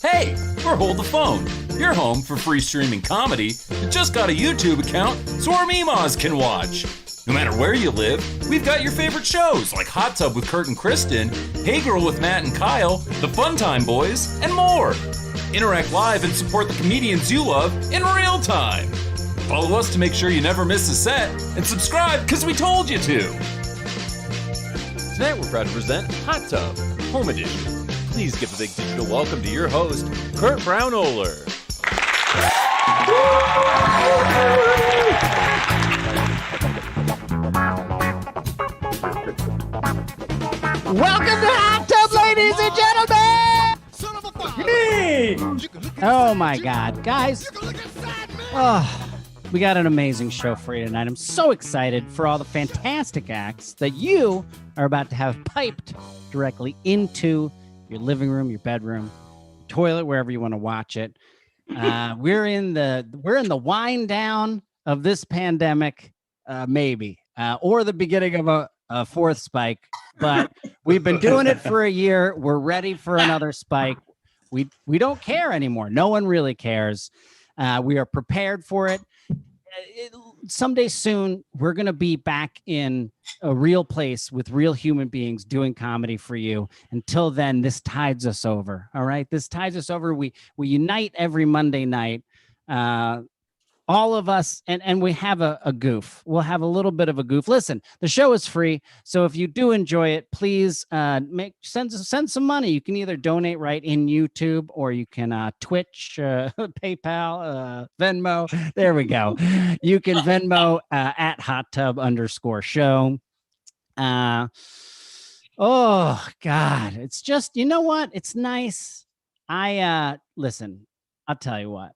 Hey, we're Hold the Phone, your home for free streaming comedy that just got a YouTube account so our meemaws can watch. No matter where you live, we've got your favorite shows like Hot Tub with Kurt and Kristen, Hey Girl with Matt and Kyle, The Fun Time Boys, and more. Interact live and support the comedians you love in real time. Follow us to make sure you never miss a set, and subscribe because we told you to. Tonight we're proud to present Hot Tub, Home Edition. Please give a big digital welcome to your host, Kurt Brownohler. Welcome to Hot Tub, ladies and gentlemen! Oh my God, guys. We got an amazing show for you tonight. I'm so excited for all the fantastic acts that you are about to have piped directly into your living room, your bedroom, toilet, wherever you want to watch it. We're in the wind down of this pandemic, maybe, or the beginning of a fourth spike. But we've been doing it for a year. We're ready for another spike. We don't care anymore. No one really cares. We are prepared for it. Someday soon, we're going to be back in a real place with real human beings doing comedy for you. Until then, this tides us over. All right. This tides us over. We unite every Monday night. All of us, and we have a goof. We'll have a little bit of a goof. Listen, the show is free, so if you do enjoy it, please send some money. You can either donate right in YouTube, or you can Twitch, PayPal, Venmo. There we go. You can Venmo at hottub_show. Oh God, it's just, you know what? It's nice. Listen, I'll tell you what.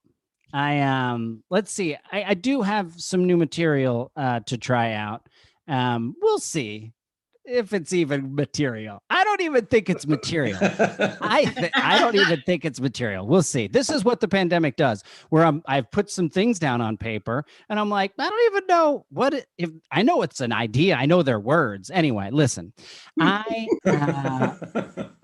Let's see. I do have some new material to try out. We'll see if it's even material. I don't even think it's material. I don't even think it's material. We'll see. This is what the pandemic does, where I've put some things down on paper and I'm like, I don't even know if I know it's an idea. I know their words. Anyway, listen,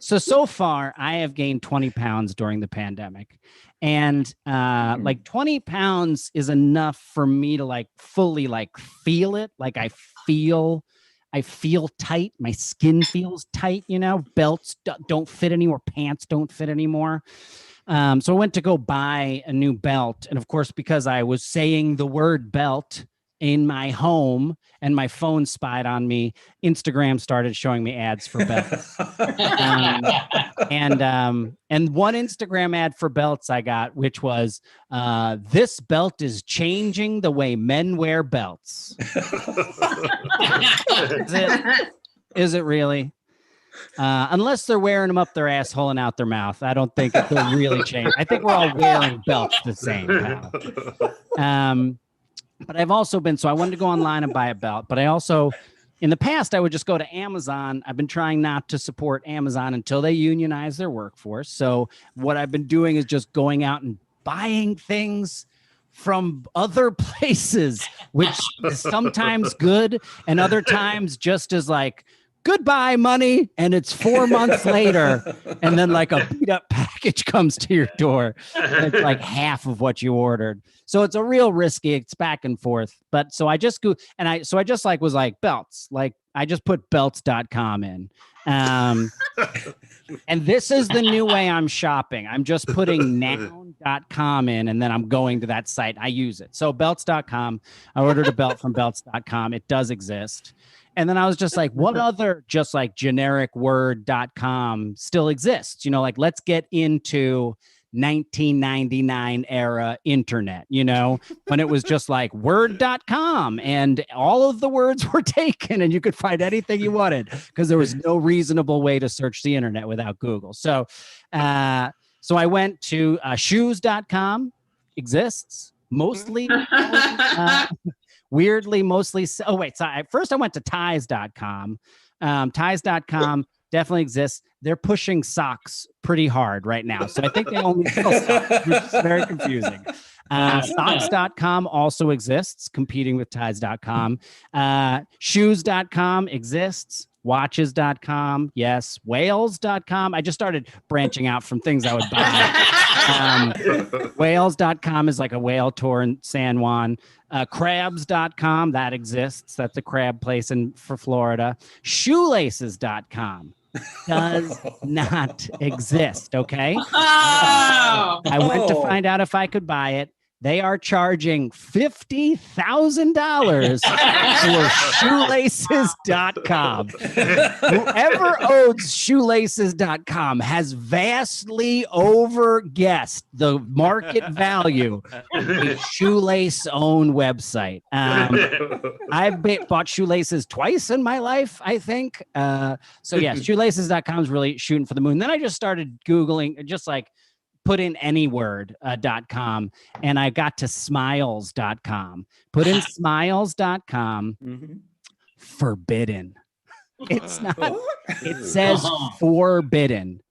so far I have gained 20 pounds during the pandemic. And like 20 pounds is enough for me to like fully like feel it. Like I feel tight. My skin feels tight, you know, belts don't fit anymore. Pants don't fit anymore. So I went to go buy a new belt. And of course, because I was saying the word belt in my home and my phone spied on me, Instagram started showing me ads for belts. And one Instagram ad for belts I got, which was, this belt is changing the way men wear belts. Is it really? Unless they're wearing them up their asshole and out their mouth, I don't think it will really change. I think we're all wearing belts the same, pal. But I've also been, so I wanted to go online and buy a belt, but I also, in the past, I would just go to Amazon. I've been trying not to support Amazon until they unionize their workforce. So what I've been doing is just going out and buying things from other places, which is sometimes good and other times just as like, goodbye money, and it's 4 months later, and then like a beat up package comes to your door. And it's like half of what you ordered. So it's a real risky, it's back and forth. But so I just go and I just like was like belts, like I just put belts.com in. And this is the new way I'm shopping. I'm just putting noun.com in, and then I'm going to that site. I use it. So belts.com, I ordered a belt from belts.com. It does exist. And then I was just like, what other just like generic word.com still exists? You know, like let's get into 1999 era internet, you know, when it was just like word.com and all of the words were taken and you could find anything you wanted because there was no reasonable way to search the internet without Google. So I went to shoes.com, exists mostly. Weirdly, mostly. Oh, wait. So first I went to ties.com. Ties.com definitely exists. They're pushing socks pretty hard right now. So I think they only sell socks, which is very confusing. Socks.com also exists, competing with ties.com. Shoes.com exists. Watches.com, yes. Whales.com. I just started branching out from things I would buy. Whales.com is like a whale tour in San Juan. Crabs.com, that exists. That's a crab place for Florida. Shoelaces.com does not exist, okay? I went to find out if I could buy it. They are charging $50,000 for shoelaces.com. Whoever owns shoelaces.com has vastly overguessed the market value of a shoelace-owned website. I've bought shoelaces twice in my life, I think. So yeah, shoelaces.com is really shooting for the moon. Then I just started Googling, just like, put in anyword.com and I got to smiles.com. Put in smiles.com. Forbidden. It's not. It says forbidden.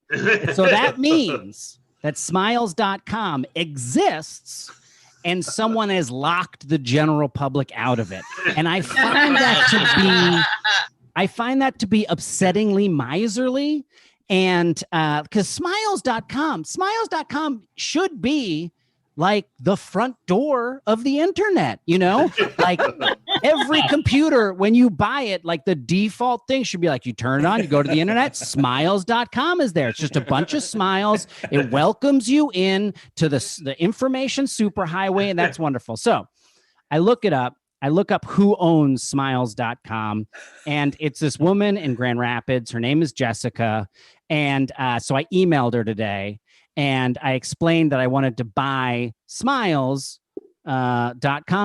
So that means that smiles.com exists and someone has locked the general public out of it. And I find that to be upsettingly miserly. And because smiles.com should be like the front door of the internet, you know, like every computer, when you buy it, like the default thing should be like, you turn it on, you go to the internet, smiles.com is there. It's just a bunch of smiles. It welcomes you in to the information superhighway. And that's wonderful. So I look it up. I look up who owns smiles.com, and it's this woman in Grand Rapids. Her name is Jessica. And so I emailed her today and I explained that I wanted to buy smiles.com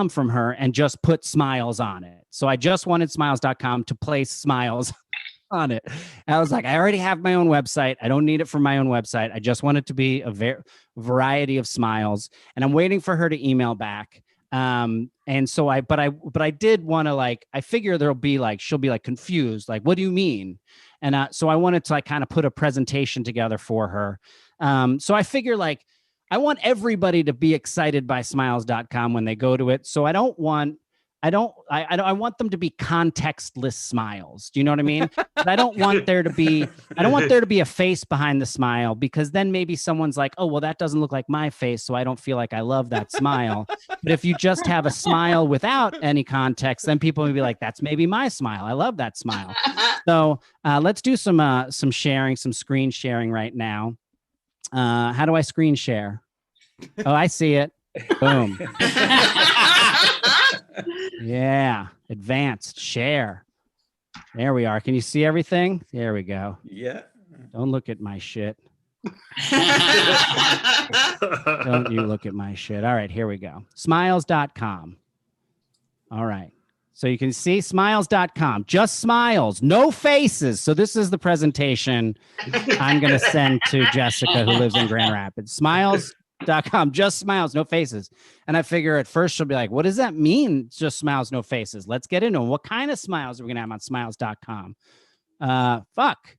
from her and just put smiles on it. So I just wanted smiles.com to place smiles on it. And I was like, I already have my own website. I don't need it for my own website. I just want it to be a variety of smiles. And I'm waiting for her to email back. And so I did want to, like, I figure there'll be like, she'll be like confused. Like, what do you mean? And so I wanted to like kind of put a presentation together for her. So I figure like, I want everybody to be excited by smiles.com when they go to it. So I want them to be contextless smiles. Do you know what I mean? I don't want there to be a face behind the smile, because then maybe someone's like, oh, well, that doesn't look like my face, so I don't feel like I love that smile. But if you just have a smile without any context, then people will be like, that's maybe my smile. I love that smile. So let's do some sharing, some screen sharing right now. How do I screen share? Oh, I see it. Boom. Yeah. Advanced share. There we are. Can you see everything? There we go. Yeah. Don't look at my shit. Don't you look at my shit. All right, here we go. Smiles.com. All right. So you can see smiles.com, just smiles, no faces. So this is the presentation I'm going to send to Jessica, who lives in Grand Rapids. Smiles.com, just smiles, no faces. And I figure at first she'll be like, what does that mean? Just smiles, no faces. Let's get into it. What kind of smiles are we going to have on smiles.com? Fuck.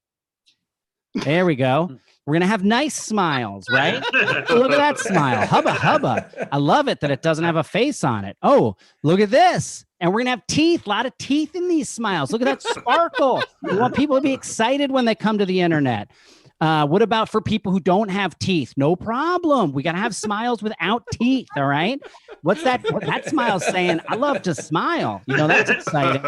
There we go. We're going to have nice smiles, right? Oh, look at that smile. Hubba, hubba. I love it that it doesn't have a face on it. Oh, look at this. And we're going to have teeth, a lot of teeth in these smiles. Look at that sparkle. We want people to be excited when they come to the internet. What about for people who don't have teeth? No problem. We got to have smiles without teeth, all right? What's that? That smile saying, I love to smile. You know, that's exciting.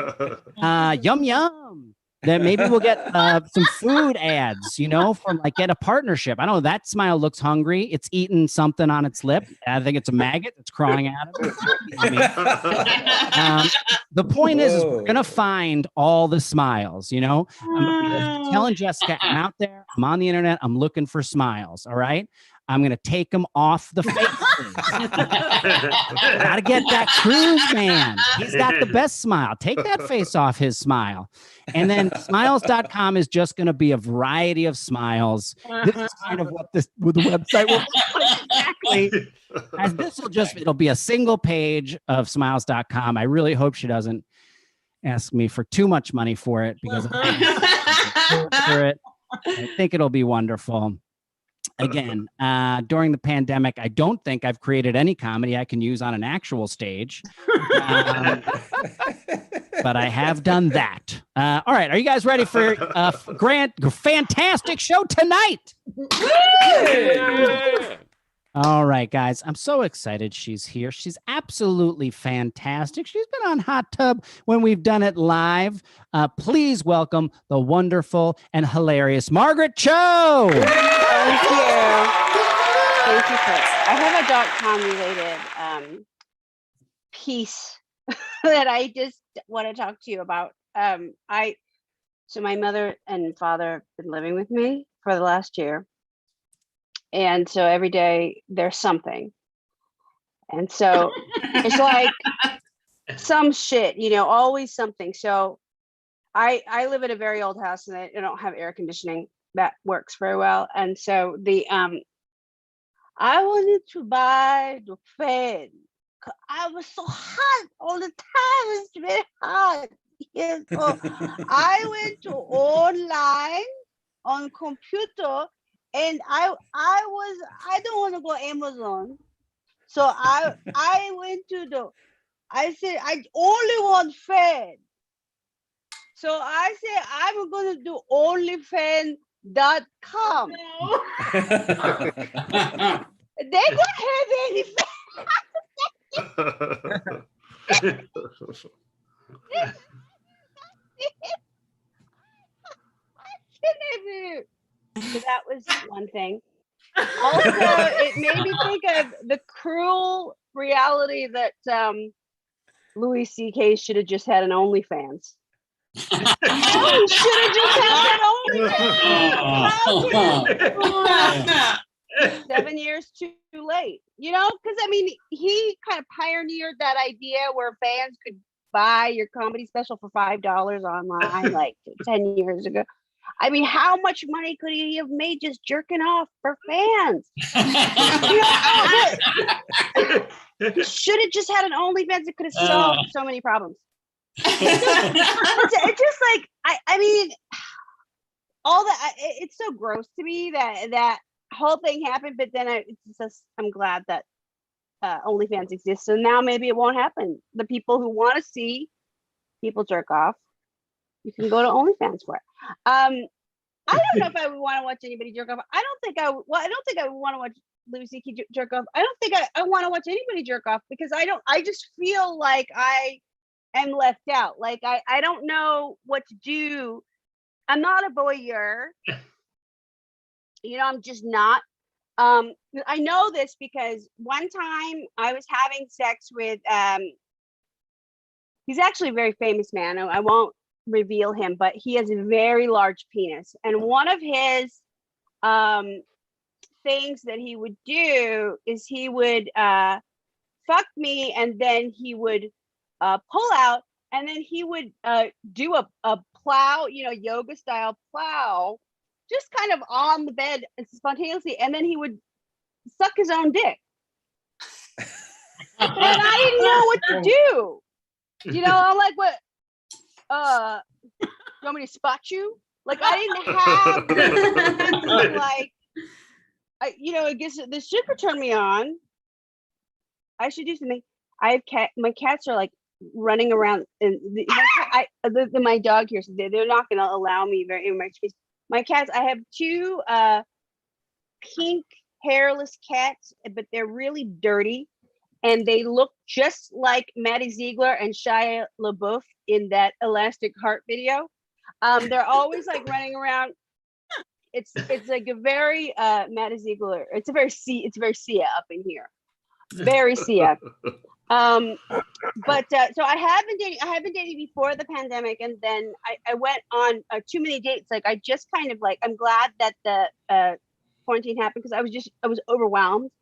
Yum, yum. Then maybe we'll get some food ads, you know, from like get a partnership. I don't know. That smile looks hungry. It's eating something on its lip. I think it's a maggot that's crawling out of it. The point is we're going to find all the smiles, you know. I'm telling Jessica, I'm out there. I'm on the internet. I'm looking for smiles. All right. I'm going to take them off the faces. Got to get that cruise man. He's got the best smile. Take that face off his smile. And then smiles.com is just going to be a variety of smiles. This is kind of what the website will look like exactly. As this will it'll be a single page of smiles.com. I really hope she doesn't ask me for too much money for it, because I think it'll be wonderful. Again, during the pandemic, I don't think I've created any comedy I can use on an actual stage. But I have done that. All right. Are you guys ready for a fantastic show tonight? Yeah. All right, guys. I'm so excited she's here. She's absolutely fantastic. She's been on Hot Tub when we've done it live. Please welcome the wonderful and hilarious Margaret Cho. Thank you. Thank you, Chris. I have a .com related piece that I just want to talk to you about. So my mother and father have been living with me for the last year. And so every day there's something. And so it's like some shit, always something. So I live in a very old house and I don't have air conditioning that works very well. And so I wanted to buy the fan. I was so hot all the time. It's very hot. Yeah, so I went to online on computer and I don't want to go Amazon. So I went to I said, I only want fan. So I said, I'm going to do onlyfan.com. They don't have any fan. So that was one thing. Also, it made me think of the cruel reality that Louis C.K. should have just had an OnlyFans. He should have just had that OnlyFans. 7 years too late, because I mean, he kind of pioneered that idea where fans could buy your comedy special for $5 online like 10 years ago. I mean, how much money could he have made just jerking off for fans? He should have just had an OnlyFans. It could have solved so many problems. It's just like, I mean, all that, it's so gross to me that whole thing happened, but then I'm glad that OnlyFans exists, and now maybe it won't happen. The people who want to see people jerk off, you can go to OnlyFans for it. I don't know if I would want to watch anybody jerk off. I don't think I would want to watch Louis C.K. jerk off. I don't think I want to watch anybody jerk off because I just feel like I am left out. Like I don't know what to do. I'm not a voyeur. I'm just not. I know this because one time I was having sex with he's actually a very famous man. I won't reveal him, but he has a very large penis. And one of his things that he would do is he would fuck me, and then he would pull out, and then he would do a plow, yoga style plow, just kind of on the bed spontaneously, and then he would suck his own dick. And I didn't know what to do. I'm like, what? You want me to spot you? Like, I didn't have like, I guess this should turn me on. I should do something. I have my cats are like running around, and my dog here, so they're not going to allow me very much space. My cats, I have two pink hairless cats, but they're really dirty, and they look just like Maddie Ziegler and Shia LaBeouf in that Elastic Heart video. They're always like running around. It's like a very Maddie Ziegler. It's very Sia up in here, very Sia. But so I have been dating before the pandemic, and then I went on too many dates. Like I just kind of like, I'm glad that the quarantine happened because I was overwhelmed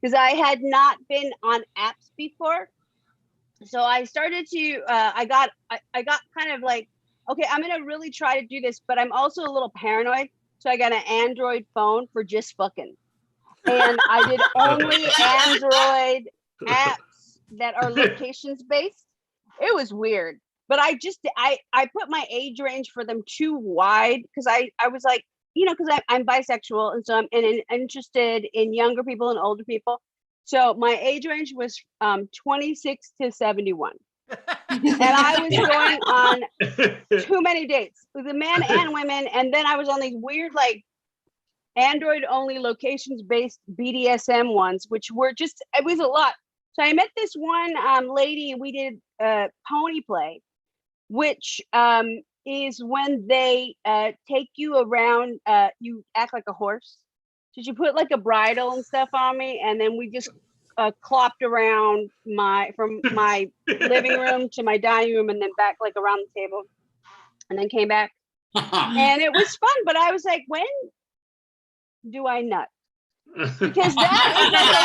because I had not been on apps before. So I started to I got kind of like, okay, I'm gonna really try to do this, but I'm also a little paranoid. So I got an Android phone for just fucking, and I did only Android apps that are locations based. It was weird, but I put my age range for them too wide because I was like, because I'm bisexual, and so I'm interested in younger people and older people. So my age range was 26 to 71. And I was going on too many dates with the men and women. And then I was on these weird, like, Android only locations based BDSM ones, which were just, it was a lot. So I met this one lady, and we did pony play, which is when they take you around, you act like a horse. So she put like a bridle and stuff on me, and then we just clopped around from my living room to my dining room, and then back like around the table, and then came back. And it was fun, but I was like, when do I nut? Because that is like a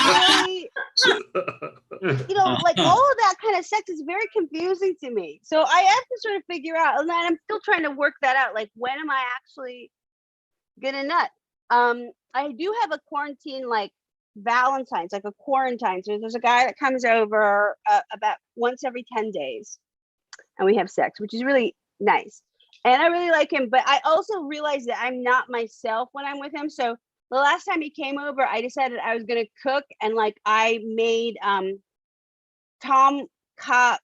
really, like all of that kind of sex is very confusing to me. So I have to sort of figure out, and I'm still trying to work that out. Like, when am I actually gonna nut? I do have a quarantine, like Valentine's, like a quarantine. So there's a guy that comes over about once every 10 days, and we have sex, which is really nice. And I really like him, but I also realize that I'm not myself when I'm with him. So the last time he came over, I decided I was gonna cook, and like I made Tom Kha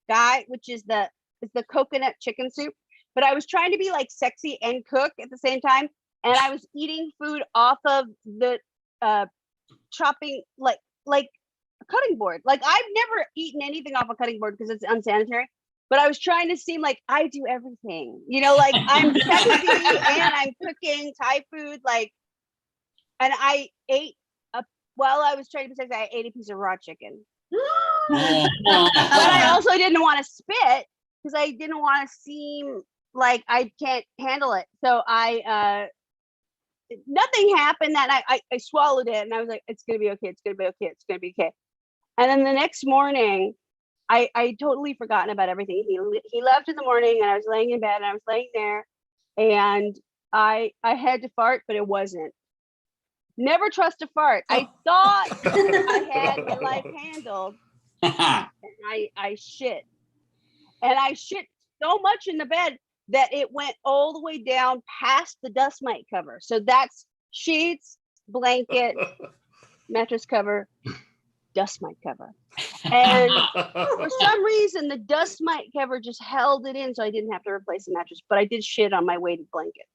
Gai, which is the coconut chicken soup. But I was trying to be like sexy and cook at the same time, and I was eating food off of the chopping like a cutting board. Like, I've never eaten anything off a cutting board because it's unsanitary. But I was trying to seem like I do everything, like I'm sexy and I'm cooking Thai food, like. And I ate while I was trying to be sexy, I ate a piece of raw chicken. But I also didn't want to spit because I didn't want to seem like I can't handle it. So nothing happened that night. I swallowed it, and I was like, it's gonna be okay. It's gonna be okay. It's gonna be okay. And then the next morning, I totally forgotten about everything. He left in the morning, and I was laying in bed, and I was laying there, and I had to fart, but it wasn't. Never trust a fart. I thought I had my life handled, and I shit. And I shit so much in the bed that it went all the way down past the dust mite cover. So that's sheets, blanket, mattress cover, dust mite cover. And for some reason, the dust mite cover just held it in, so I didn't have to replace the mattress, but I did shit on my weighted blanket.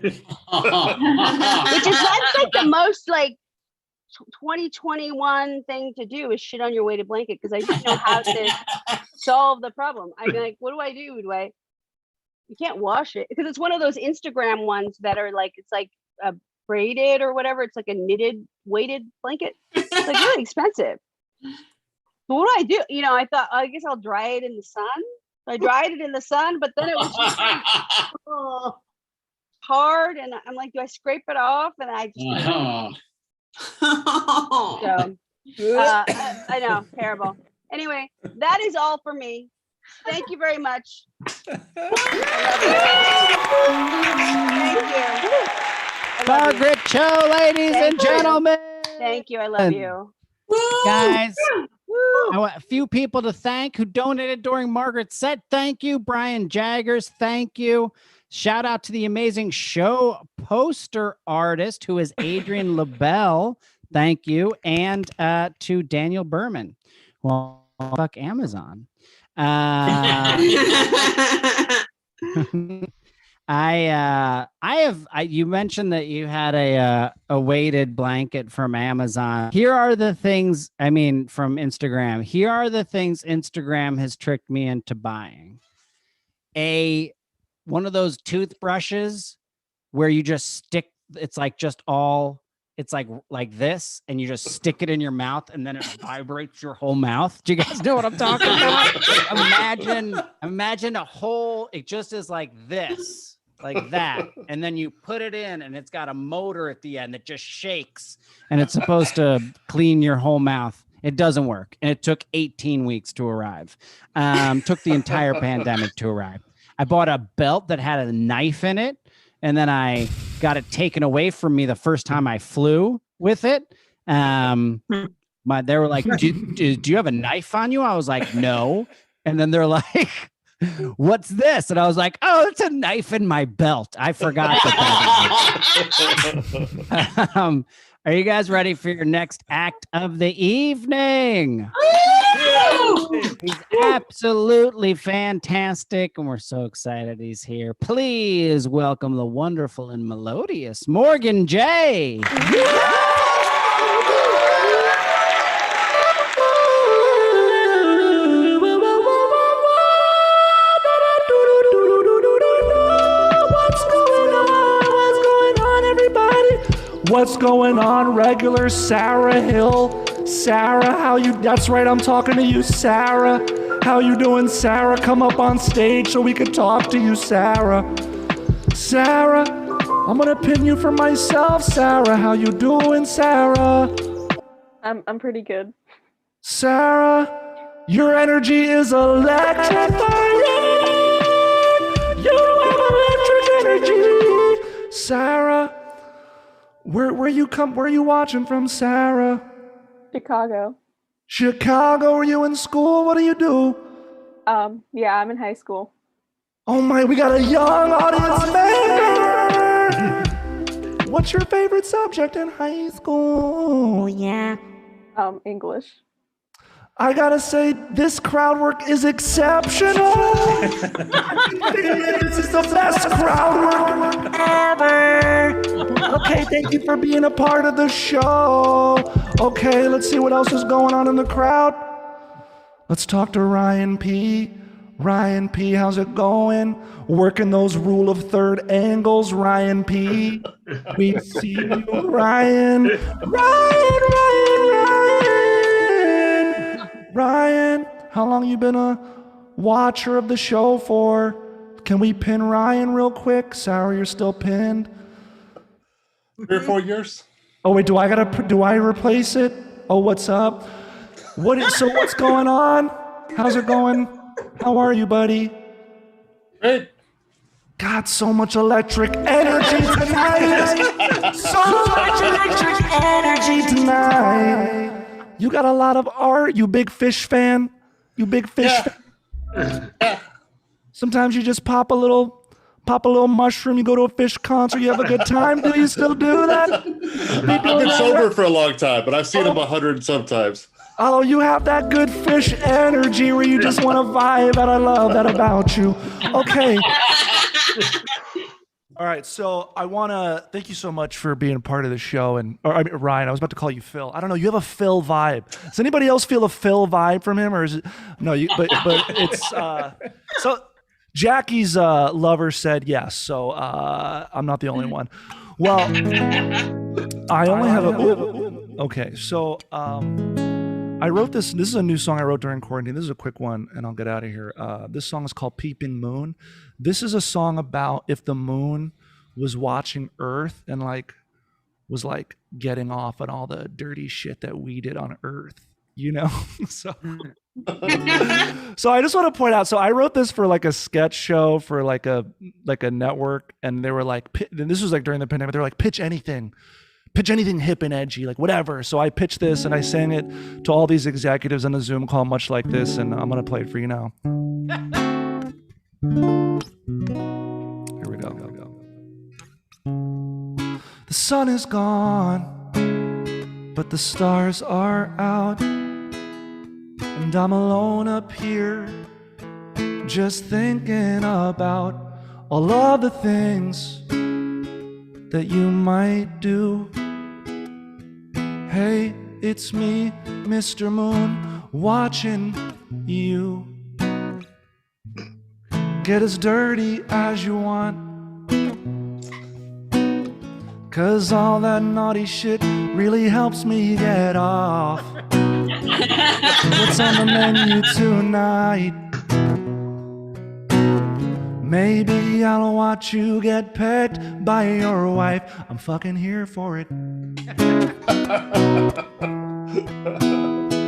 Which is, that's like the most like 2021 thing to do, is shit on your weighted blanket, because I didn't know how to solve the problem. I'd be like, what do I do? You can't wash it, because it's one of those Instagram ones that are like, it's like a braided or whatever. It's like a knitted weighted blanket. It's like really expensive. So what do? I thought, I guess I'll dry it in the sun. I dried it in the sun, but then it was just like, hard, and I'm like, do I scrape it off? And I just I know, terrible. Anyway, that is all for me. Thank you very much. Thank you. Margaret Cho, ladies and gentlemen. Thank you. I love you. Guys, I want a few people to thank who donated during Margaret's set. Thank you. Brian Jaggers, thank you. Shout out to the amazing show poster artist, who is Adrian LaBelle. Thank you. And to Daniel Berman. Well, fuck Amazon. You mentioned that you had a weighted blanket from Amazon. Here are the things, from Instagram. Here are the things Instagram has tricked me into buying. One of those toothbrushes where you just stick, it's like this, and you just stick it in your mouth, and then it vibrates your whole mouth. Do you guys know what I'm talking about? Imagine a whole, it just is like this, like that. And then you put it in, and it's got a motor at the end that just shakes, and it's supposed to clean your whole mouth. It doesn't work. And it took 18 weeks to arrive. Took the entire pandemic to arrive. I bought a belt that had a knife in it, and then I got it taken away from me the first time I flew with it. They were like, do you have a knife on you? I was like, no. And then they're like, what's this? And I was like, oh, it's a knife in my belt. I forgot that. Are you guys ready for your next act of the evening? He's absolutely fantastic, and we're so excited he's here. Please welcome the wonderful and melodious Morgan J. What's going on, regular Sarah Hill? Sarah, how you? That's right, I'm talking to you, Sarah. How you doing, Sarah? Come up on stage so we can talk to you, Sarah. Sarah, I'm gonna pin you for myself, Sarah. How you doing, Sarah? I'm pretty good. Sarah, your energy is electrifying. You have electric energy, Sarah. Where are you watching from, Sarah? Chicago. Chicago, are you in school? What do you do? Yeah, I'm in high school. Oh my, we got a young audience member! What's your favorite subject in high school? Yeah. English. I gotta say, this crowd work is exceptional! This is the best crowd work ever! Okay, thank you for being a part of the show. Okay, let's see what else is going on in the crowd. Let's talk to Ryan P. Ryan P, how's it going? Working those rule of third angles, Ryan P. We see you, Ryan. Ryan, how long you been a watcher of the show for? Can we pin Ryan real quick? Sarah, you're still pinned. 3 or 4 years. Oh wait, do I replace it? Oh, what's up? So what's going on? How's it going? How are you, buddy? Great. Got so much electric energy tonight. So much electric energy tonight. You got a lot of art. You big fish fan? You big fish fan? Yeah. Sometimes you just pop a little mushroom, you go to a fish concert, you have a good time. Do you still do that? I've been sober for a long time, but I've seen them 100 sometimes. Oh, you have that good fish energy where you just want to vibe, and I love that about you. Okay. All right, so I want to thank you so much for being a part of the show. Ryan, I was about to call you Phil. I don't know, you have a Phil vibe. Does anybody else feel a Phil vibe from him, or is it? No, but it's so. Jackie's lover said yes, so I'm not the only one. Well, I only have okay, so I wrote this. This is a new song I wrote during quarantine. This is a quick one, and I'll get out of here. This song is called Peeping Moon. This is a song about if the moon was watching Earth and was getting off on all the dirty shit that we did on Earth, you know? So I just want to point out, so I wrote this for a sketch show for a network, and they were and this was during the pandemic, they were pitch anything hip and edgy, whatever. So I pitched this and I sang it to all these executives on a Zoom call much like this, and I'm gonna play it for you now. Here we go. The sun is gone, but the stars are out, and I'm alone up here, just thinking about all of the things that you might do. Hey, it's me, Mr. Moon, watching you. Get as dirty as you want, 'cause all that naughty shit really helps me get off. What's on the menu tonight? Maybe I'll watch you get pecked by your wife. I'm fucking here for it.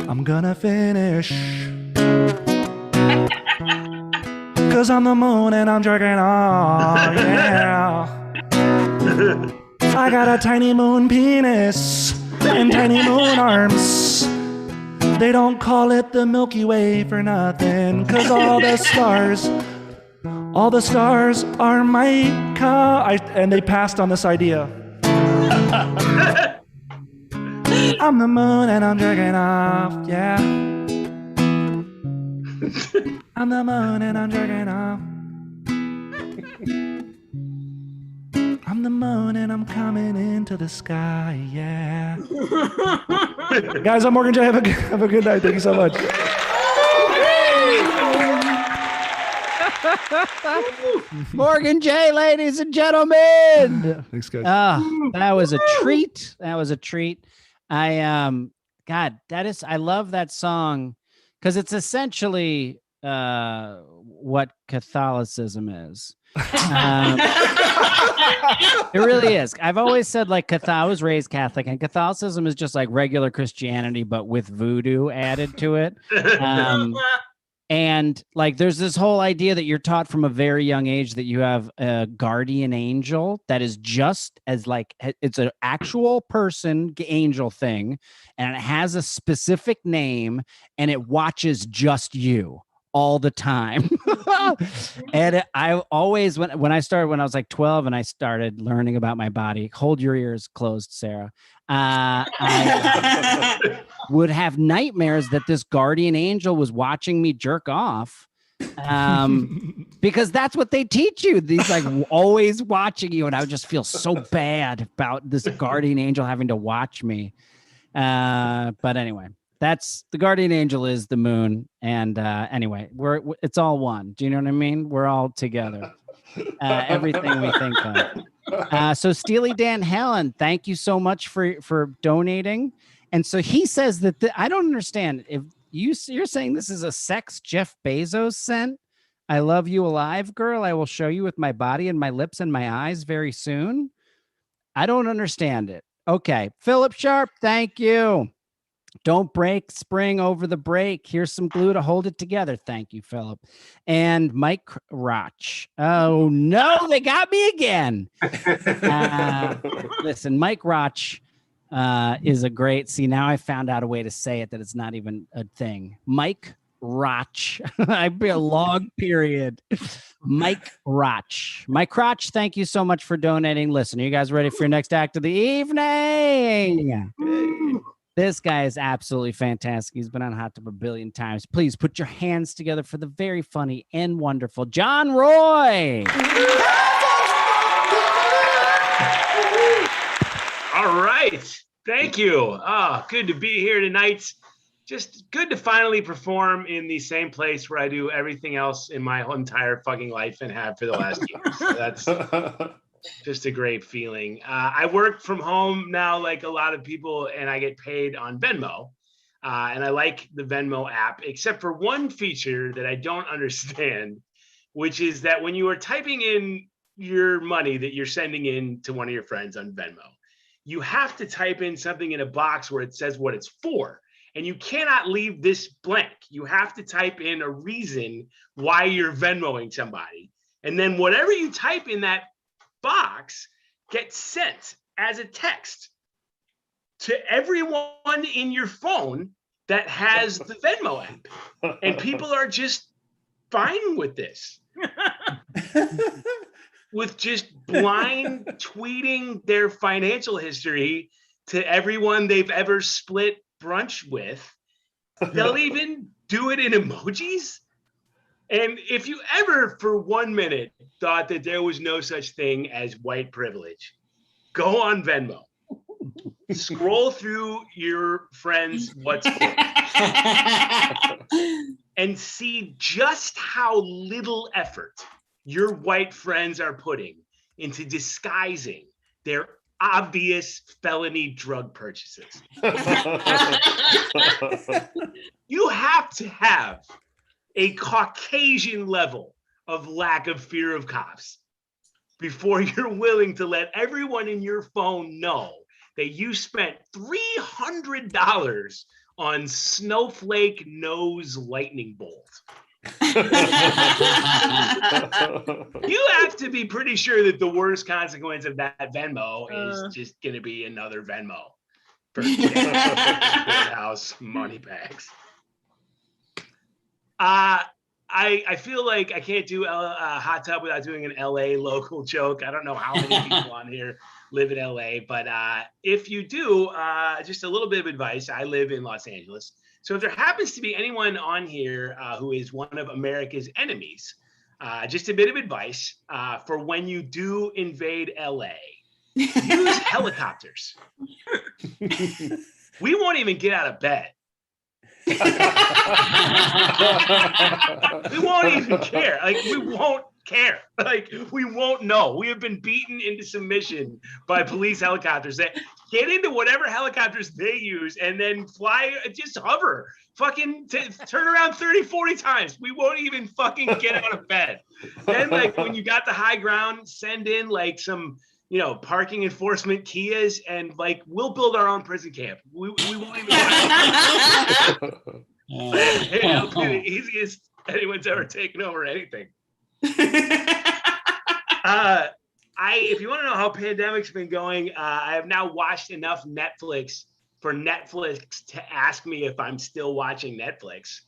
I'm gonna finish, 'cause I'm the moon and I'm jerking off, yeah. I got a tiny moon penis and tiny moon arms. They don't call it the Milky Way for nothing, 'cause all the stars are Michaan. And they passed on this idea. I'm the moon and I'm jerking off, yeah. I'm the moon and I'm jerking off. I'm the moon and I'm coming into the sky, yeah. Guys, I'm Morgan J. Have a good night. Thank you so much. Morgan J, ladies and gentlemen. Thanks, guys. That was a treat. That was a treat. God, I love that song because it's essentially what Catholicism is. It really is. I've always said like I was raised Catholic, and Catholicism is just like regular Christianity, but with voodoo added to it. And like, there's this whole idea that you're taught from a very young age that you have a guardian angel that is just as like, it's an actual person angel thing, and it has a specific name, and it watches just you all the time. And I always, when I was like 12 and I started learning about my body, hold your ears closed, Sarah. I would have nightmares that this guardian angel was watching me jerk off. Because that's what they teach you. These like always watching you. And I would just feel so bad about this guardian angel having to watch me. But anyway, that's the guardian angel is the moon. And anyway, it's all one. Do you know what I mean? We're all together. Everything we think of. So Steely Dan Helen, thank you so much for donating. And so he says that I don't understand if you're saying this is a sex Jeff Bezos sent. I love you alive, girl. I will show you with my body and my lips and my eyes very soon. I don't understand it. Okay. Philip Sharpe, thank you. Don't break spring over the break. Here's some glue to hold it together. Thank you, Philip. And Mike Roch. Oh, no, they got me again. Listen, Mike Roch is a great, see, now I found out a way to say it that it's not even a thing. Mike Roch. I'd be a long period. Mike Roch. Mike Roch, thank you so much for donating. Listen, are you guys ready for your next act of the evening? This guy is absolutely fantastic. He's been on Hot Tub a billion times. Please put your hands together for the very funny and wonderful John Roy. All right. Thank you. Good to be here tonight. Just good to finally perform in the same place where I do everything else in my whole entire fucking life and have for the last year. So that's just a great feeling. I work from home now, like a lot of people, and I get paid on Venmo. And I like the Venmo app, except for one feature that I don't understand, which is that when you are typing in your money that you're sending in to one of your friends on Venmo, you have to type in something in a box where it says what it's for. And you cannot leave this blank. You have to type in a reason why you're Venmoing somebody. And then whatever you type in that box gets sent as a text to everyone in your phone that has the Venmo app. And people are just fine with this. With just blind tweeting their financial history to everyone they've ever split brunch with. They'll even do it in emojis. And if you ever for 1 minute thought that there was no such thing as white privilege, go on Venmo. Scroll through your friends' what's and see just how little effort your white friends are putting into disguising their obvious felony drug purchases. You have to have a Caucasian level of lack of fear of cops before you're willing to let everyone in your phone know that you spent $300 on snowflake nose lightning bolt. You have to be pretty sure that the worst consequence of that Venmo is just going to be another Venmo. for courthouse money bags. I feel like I can't do a hot tub without doing an LA local joke. I don't know how many people on here live in LA, but if you do, just a little bit of advice. I live in Los Angeles. So if there happens to be anyone on here who is one of America's enemies, just a bit of advice for when you do invade LA, use helicopters. We won't even get out of bed. We won't even care. Like, we won't care. Like, we won't know. We have been beaten into submission by police helicopters that get into whatever helicopters they use and then fly, just hover, fucking turn around 30, 40 times. We won't even fucking get out of bed. Then, like, when you got the high ground, send in like some, you know, parking enforcement Kias, and like, we'll build our own prison camp. We won't even. It'll be the easiest anyone's ever taken over anything. If you want to know how pandemic's been going, I have now watched enough Netflix for Netflix to ask me if I'm still watching Netflix.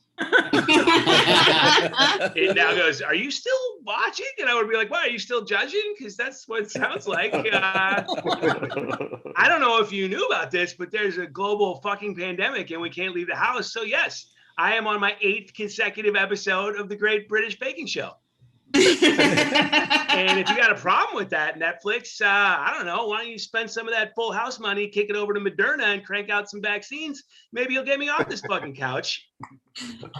It now goes, are you still watching? And I would be like, what, are you still judging? Because that's what it sounds like. I don't know if you knew about this, but there's a global fucking pandemic and we can't leave the house. So yes, I am on my 8th consecutive episode of the Great British Baking Show. And if you got a problem with that, Netflix, I don't know, why don't you spend some of that Full House money, kick it over to Moderna and crank out some vaccines? Maybe you'll get me off this fucking couch.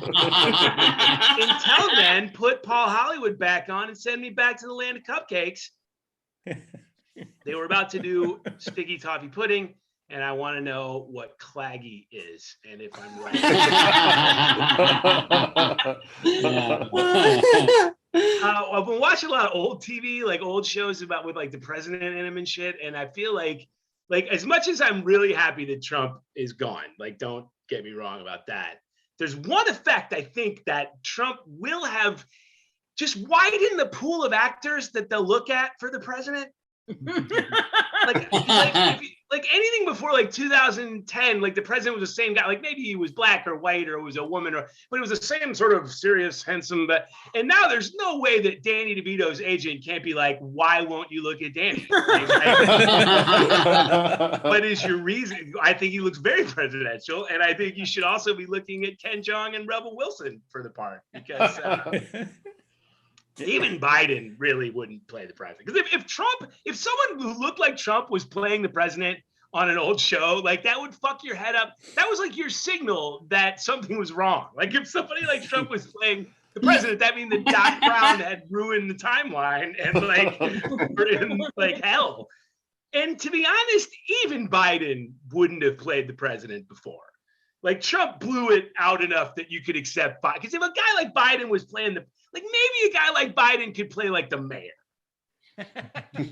Until then, put Paul Hollywood back on and send me back to the land of cupcakes. They were about to do sticky toffee pudding, and I want to know what claggy is, and if I'm right. I've been watching a lot of old TV, like old shows about with like the president in them and shit, and I feel like as much as I'm really happy that Trump is gone, like, don't get me wrong about that, there's one effect I think that Trump will have, just widen the pool of actors that they'll look at for the president. Like anything before like 2010, like the president was the same guy. Like maybe he was black or white or it was a woman, but it was the same sort of serious, handsome. And now there's no way that Danny DeVito's agent can't be like, why won't you look at Danny? What is your reason? I think he looks very presidential, and I think you should also be looking at Ken Jeong and Rebel Wilson for the part, because even Biden really wouldn't play the president. Because if someone who looked like Trump was playing the president on an old show, like, that would fuck your head up. That was like your signal that something was wrong. Like, if somebody like Trump was playing the president, that means that Doc Brown had ruined the timeline and like we're in like hell. And to be honest, even Biden wouldn't have played the president before. Like, Trump blew it out enough that you could accept Biden. Because if a guy like Biden was playing like, maybe a guy like Biden could play like the mayor.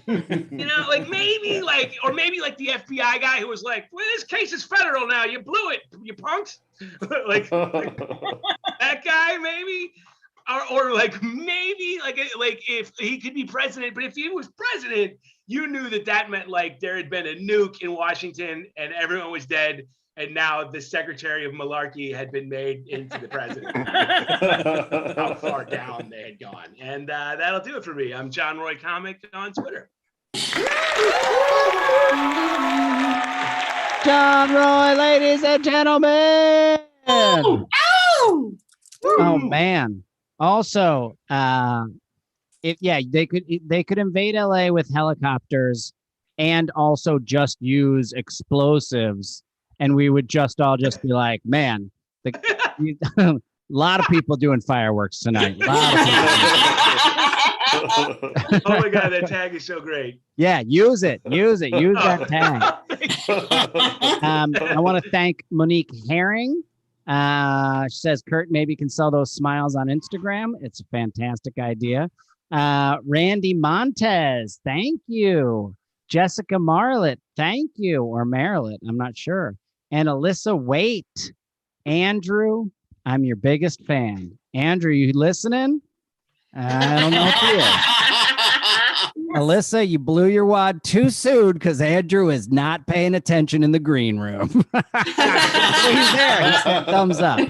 You know, like maybe like, or maybe like the FBI guy who was like, well, this case is federal now. You blew it, you punks. like that guy, maybe. Or like maybe like if he could be president, but if he was president, you knew that meant like there had been a nuke in Washington and everyone was dead. And now the Secretary of Malarkey had been made into the president. How far down they had gone. And that'll do it for me. I'm John Roy Comic on Twitter. John Roy, ladies and gentlemen. Oh man. Also, they could invade LA with helicopters and also just use explosives. And we would just all be like, man, a lot of people doing fireworks tonight. Oh my God, that tag is so great. Yeah, use it. Use that tag. I want to thank Monique Herring. She says, Kurt, maybe you can sell those smiles on Instagram. It's a fantastic idea. Randy Montez, thank you. Jessica Marlett, thank you. Or Marilyn, I'm not sure. And Alyssa Waite. Andrew, I'm your biggest fan. Andrew, you listening? I don't know if Alyssa, you blew your wad too soon because Andrew is not paying attention in the green room. He's there. He said thumbs up. All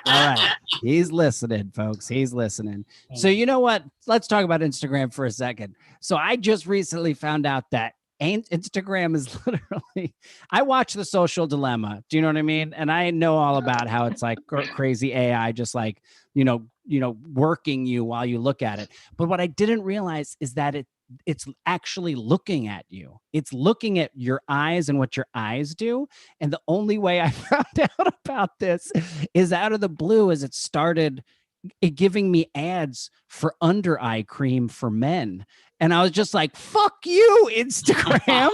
right. He's listening, folks. He's listening. So you know what? Let's talk about Instagram for a second. So I just recently found out that Instagram is literally, I watch The Social Dilemma. Do you know what I mean? And I know all about how it's like crazy AI, just like, working you while you look at it. But what I didn't realize is that it's actually looking at you. It's looking at your eyes and what your eyes do. And the only way I found out about this is out of the blue, as it started giving me ads for under eye cream for men. And I was just like, fuck you, Instagram.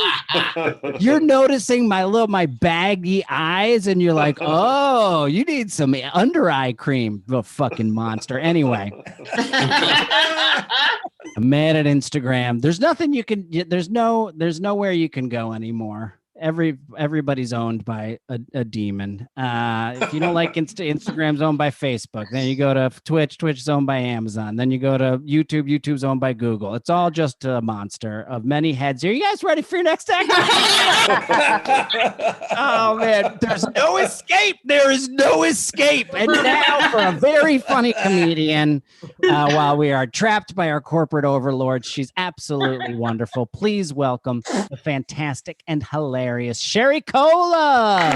You're noticing my baggy eyes and you're like, oh, you need some under eye cream, the fucking monster. Anyway. I'm mad at Instagram. There's nothing you can, there's nowhere you can go anymore. Everybody's owned by a demon. If you don't like Instagram's owned by Facebook. Then you go to Twitch is owned by Amazon. Then you go to YouTube's owned by Google. It's all just a monster of many heads. Are you guys ready for your next act? Oh man, there's no escape. There is no escape. And now for a very funny comedian, while we are trapped by our corporate overlords, she's absolutely wonderful. Please welcome the fantastic and hilarious Sherry Cola.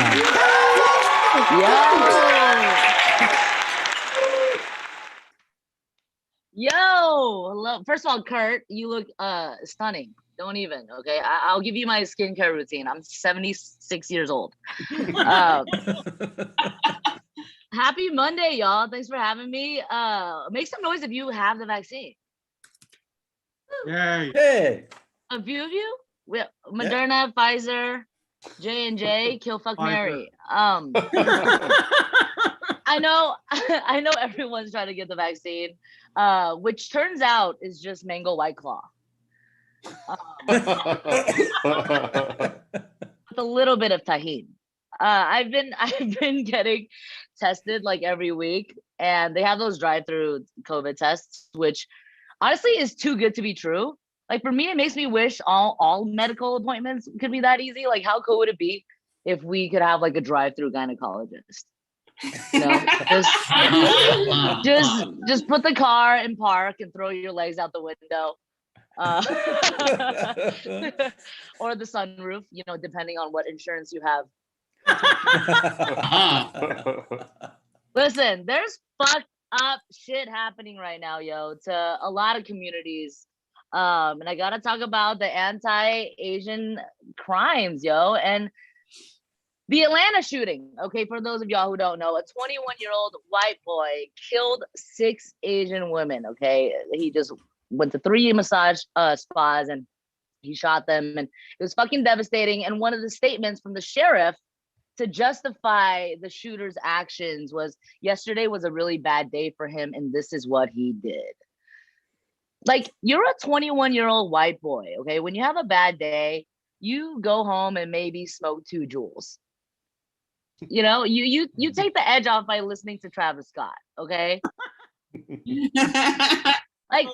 Yo, hello. First of all, Kurt, you look stunning. Don't even. Okay, I'll give you my skincare routine. I'm 76 years old. Happy Monday, y'all. Thanks for having me. Make some noise if you have the vaccine. Yay. Hey. A few of you? Moderna, Pfizer, J&J, kill, fuck, Mary. I know everyone's trying to get the vaccine, which turns out is just mango White Claw. With a little bit of tahini. I've been getting tested like every week, and they have those drive-through COVID tests, which honestly is too good to be true. Like for me, it makes me wish all medical appointments could be that easy. Like how cool would it be if we could have like a drive-through gynecologist? You know, just put the car in park and throw your legs out the window. Or the sunroof, depending on what insurance you have. Listen, there's fucked up shit happening right now, yo, to a lot of communities. And I gotta talk about the anti-Asian crimes, yo, and the Atlanta shooting. Okay, for those of y'all who don't know, a 21-year-old white boy killed 6 Asian women. Okay, he just went to 3 massage spas and he shot them, and it was fucking devastating. And one of the statements from the sheriff to justify the shooter's actions was, yesterday was a really bad day for him, and this is what he did. Like, you're a 21-year-old white boy, okay? When you have a bad day, you go home and maybe smoke 2 jewels. You take the edge off by listening to Travis Scott, okay? Like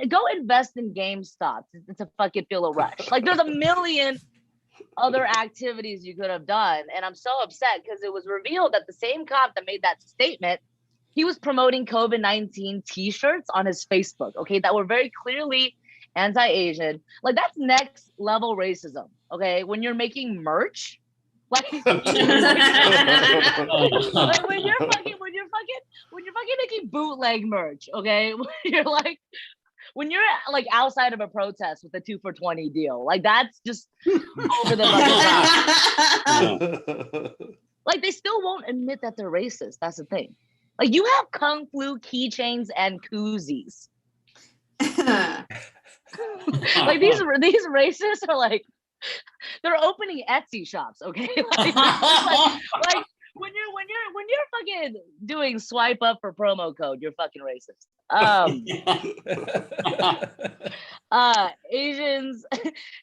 go invest in GameStop to fucking feel a rush. Like, there's a million other activities you could have done, and I'm so upset because it was revealed that the same cop that made that statement, he was promoting COVID-19 t-shirts on his Facebook, okay, that were very clearly anti-Asian. Like, that's next level racism, okay? When you're making merch, like, like when you're fucking making bootleg merch, okay? When you're like outside of a protest with a 2 for $20 deal, like that's just over the fucking top. Like, they still won't admit that they're racist. That's the thing. Like, you have Kung Flu keychains and koozies. Like, these racists are like, they're opening Etsy shops, okay? like when you're fucking doing swipe up for promo code, you're fucking racist.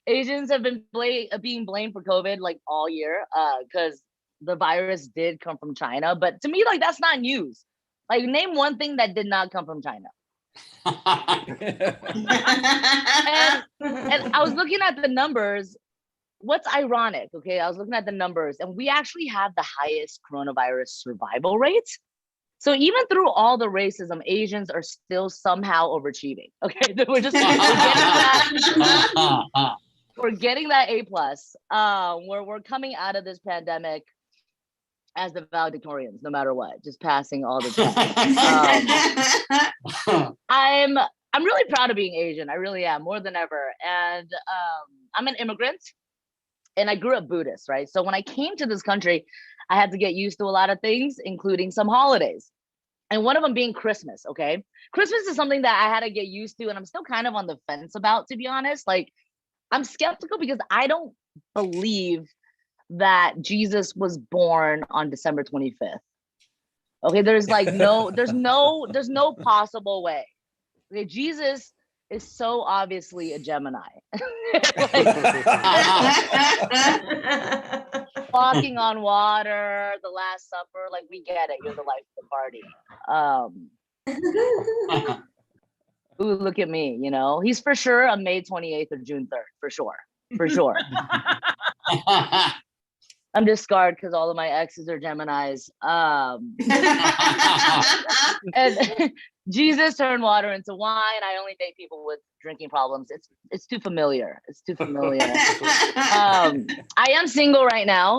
Asians have been being blamed for COVID like all year, because the virus did come from China. But to me, like, that's not news. Like, name one thing that did not come from China. And I was looking at the numbers. What's ironic, okay? I was looking at the numbers, and we actually have the highest coronavirus survival rates. So even through all the racism, Asians are still somehow overachieving. Okay, we're getting that A+. We're coming out of this pandemic as the valedictorians, no matter what, just passing all the time. I'm really proud of being Asian. I really am, more than ever. And I'm an immigrant, and I grew up Buddhist, right? So when I came to this country, I had to get used to a lot of things, including some holidays. And one of them being Christmas, okay? Christmas is something that I had to get used to, and I'm still kind of on the fence about, to be honest. Like, I'm skeptical because I don't believe that Jesus was born on December 25th. Okay, there's no possible way. Okay, Jesus is so obviously a Gemini. Walking on water, the Last Supper, like, we get it. You're the life of the party. Ooh, look at me, you know. He's for sure a May 28th or June 3rd, for sure. For sure. I'm just scarred because all of my exes are Geminis. And Jesus turned water into wine. I only date people with drinking problems. It's too familiar. It's too familiar. I am single right now.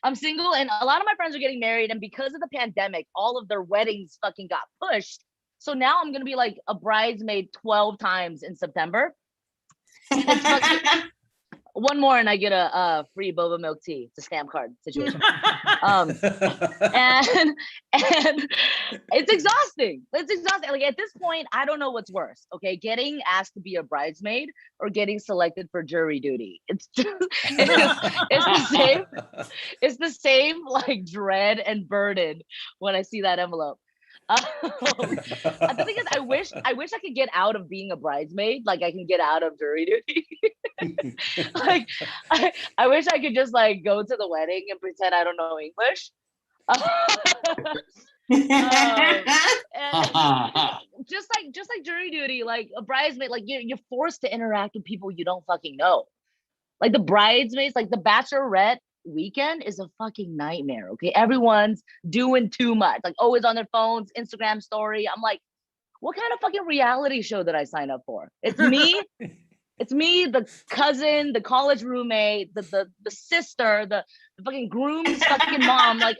I'm single, and a lot of my friends are getting married. And because of the pandemic, all of their weddings fucking got pushed. So now I'm gonna be like a bridesmaid 12 times in September. One more and I get a free boba milk tea. It's a stamp card situation. And it's exhausting. It's exhausting. Like, at this point, I don't know what's worse. Okay, getting asked to be a bridesmaid or getting selected for jury duty. It's the same. It's the same, like, dread and burden when I see that envelope. The thing is, I wish I could get out of being a bridesmaid. Like, I can get out of jury duty. Like, I wish I could just, like, go to the wedding and pretend I don't know English. Just like jury duty, like a bridesmaid, like you're forced to interact with people you don't fucking know. Like the bridesmaids, like the bachelorette weekend is a fucking nightmare. Okay, everyone's doing too much, like always on their phones, Instagram story. I'm like, what kind of fucking reality show did I sign up for? It's me. It's me, the cousin, the college roommate, the sister, the fucking groom's fucking mom. Like,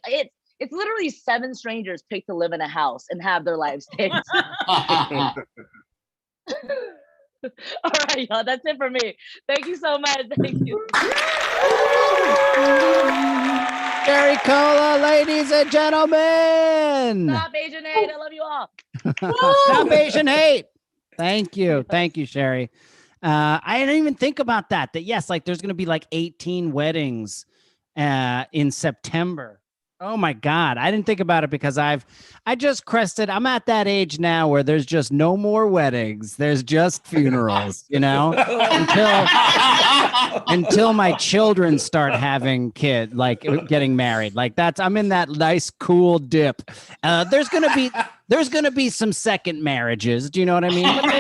it's literally 7 strangers picked to live in a house and have their lives taped. All right, y'all, that's it for me. Thank you so much. Thank you. Sherry Cola, ladies and gentlemen. Stop Asian hate. I love you all. Stop Asian hate. Thank you, Sherry. I didn't even think about that yes, like there's gonna be like 18 weddings in September. Oh my God. I didn't think about it because I just crested. I'm at that age now where there's just no more weddings. There's just funerals, you know, until my children start having kids, like getting married. Like I'm in that nice, cool dip. There's going to be some second marriages. Do you know what I mean? But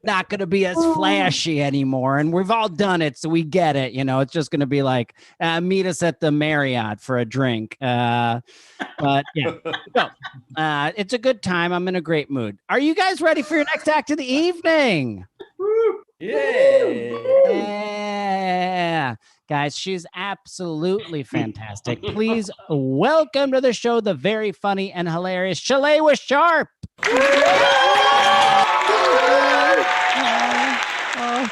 not going to be as flashy anymore. And we've all done it, so we get it. You know, it's just going to be like, meet us at the Marriott for a drink. But yeah, so, it's a good time. I'm in a great mood. Are you guys ready for your next act of the evening? Yeah. Guys, she's absolutely fantastic. Please welcome to the show the very funny and hilarious Shalewa Sharpe. Oh,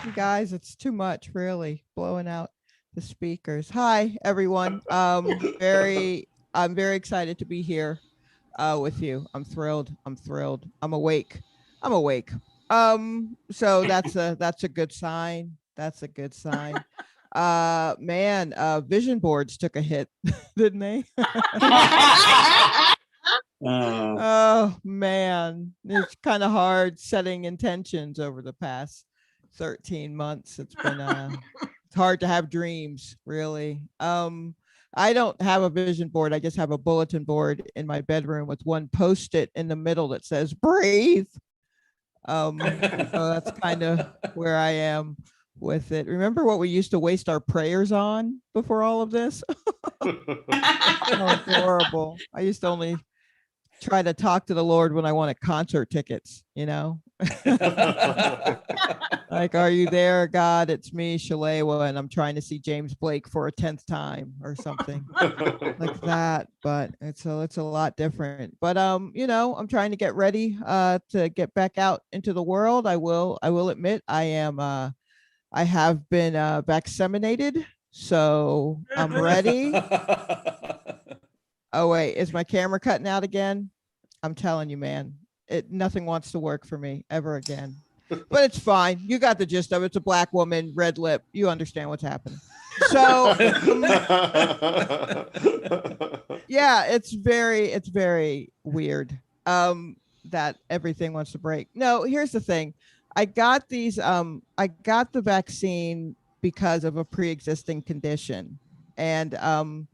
you guys, it's too much, really, blowing out the speakers. Hi, everyone. I'm very excited to be here with you. I'm thrilled. I'm awake. So that's a good sign. Man, vision boards took a hit, didn't they? Oh man, it's kind of hard setting intentions over the past 13 months. It's been it's hard to have dreams, really. I don't have a vision board. I just have a bulletin board in my bedroom with one post-it in the middle that says breathe. So that's kind of where I am with it. Remember what we used to waste our prayers on before all of this? Oh, horrible. I used to only try to talk to the Lord when I wanted concert tickets, you know? Like, are you there, God? It's me, Shalewa, and I'm trying to see James Blake for a 10th time or something like that. But it's a lot different. But you know, I'm trying to get ready to get back out into the world. I will admit I have been vaccinated, so I'm ready. Oh wait, is my camera cutting out again? I'm telling you, man, nothing wants to work for me ever again. But it's fine. You got the gist of it. It's a black woman, red lip. You understand what's happening. So yeah, it's very weird that everything wants to break. No, here's the thing. I got the vaccine because of a pre-existing condition. And I'm